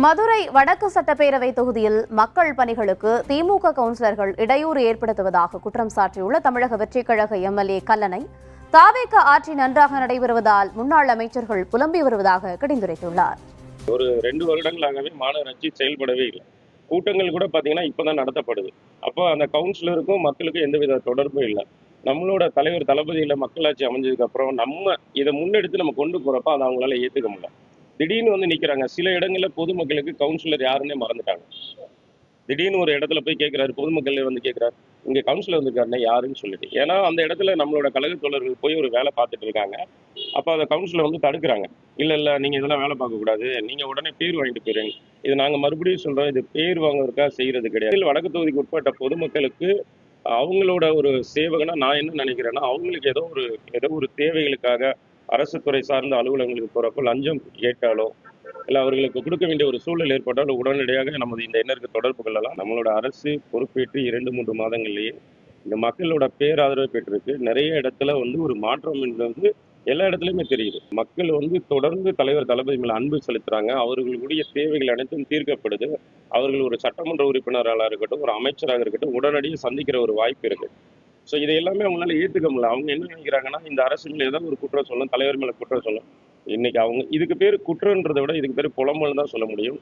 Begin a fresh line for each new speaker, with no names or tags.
மதுரை வடக்கு சட்டப்பேரவை தொகுதியில் மக்கள் பணிகளுக்கு திமுக கவுன்சிலர்கள் இடையூறு ஏற்படுத்துவதாக குற்றம் சாட்டியுள்ள தமிழக வெற்றிக் கழக எம்எல்ஏ கல்லனை தாவேக ஆட்சி நன்றாக நடைபெறுவதால் முன்னாள் அமைச்சர்கள் புலம்பி வருவதாக கடிந்துரைத்துள்ளார்.
ஒரு 2 வருடங்களாகவே மாநகராட்சி செயல்படவே இல்லை. கூட்டங்கள் கூட பாத்தீங்கன்னா இப்பதான் நடத்தப்படுது. அப்போ அந்த கவுன்சிலருக்கும் மக்களுக்கும் எந்தவித தொடர்பும் இல்லை. நம்மளோட தலைவர் தளபதியில மக்களாட்சி அமைஞ்சதுக்கு அப்புறம் நம்ம இதை முன்னெடுத்து நம்ம கொண்டு போறப்ப அதை அவங்களால ஏத்துக்க முடியல. திடீர்னு வந்து நிக்கிறாங்க. சில இடங்கள்ல பொதுமக்களுக்கு கவுன்சிலர் யாருன்னே மறந்துட்டாங்க. திடீர்னு ஒரு இடத்துல போய் கேட்கிறாரு, பொதுமக்கள் வந்து கேட்கிறாரு, இங்க கவுன்சிலர் வந்திருக்காருன்னா யாருன்னு சொல்லிட்டு. ஏன்னா அந்த இடத்துல நம்மளோட கழக தோழர்கள் போய் ஒரு வேலை பார்த்துட்டு இருக்காங்க. அப்ப அந்த கவுன்சிலர் வந்து தடுக்கிறாங்க. இல்ல நீங்க இதெல்லாம் வேலை பார்க்க கூடாது, நீங்க உடனே பேர் வாங்கிட்டு போயிருங்க. இது நாங்க மறுபடியும் சொல்றோம், இது பேர் வாங்குறதுக்காக செய்யறது கிடையாது. வடக்கு தொகுதிக்கு உட்பட்ட பொதுமக்களுக்கு அவங்களோட ஒரு சேவகனா நான் என்ன நினைக்கிறேன்னா, அவங்களுக்கு ஏதோ ஒரு தேவைகளுக்காக அரசு துறை சார்ந்த அலுவலகங்களுக்கு போறப்போ லஞ்சம் கேட்டாலோ இல்லை அவர்களுக்கு கொடுக்க வேண்டிய ஒரு சூழல் ஏற்பட்டால் உடனடியாக நமது இந்த எண்ணருக்கு தொடர்பு கொள்ளலாம். நம்மளோட அரசு பொறுப்பேற்று 2-3 மாதங்கள்லேயே இந்த மக்களோட பேராதரவு பெற்றிருக்கு. நிறைய இடத்துல வந்து ஒரு மாற்றம் என்பது எல்லா இடத்துலையுமே தெரியுது. மக்கள் வந்து தொடர்ந்து தலைவர் தளபதி மேல அன்பு செலுத்துறாங்க. அவர்களுடைய தேவைகள் அனைத்தும் தீர்க்கப்படுது. அவர்கள் ஒரு சட்டமன்ற உறுப்பினராக இருக்கட்டும், ஒரு அமைச்சராக இருக்கட்டும், உடனடியாக சந்திக்கிற ஒரு வாய்ப்பு இருக்கு. ஸோ இதை எல்லாமே அவங்களால ஏற்றுக்க முடியல. அவங்க என்ன நினைக்கிறாங்கன்னா, இந்த அரசு மேல ஏதாவது ஒரு குற்றம் சொல்லணும், தலைவர் மேல குற்றம் சொல்லணும். இன்னைக்கு அவங்க இதுக்கு பேர் குற்றம்ன்றதை விட இதுக்கு பேர் புலம்பல் தான் சொல்ல முடியும்.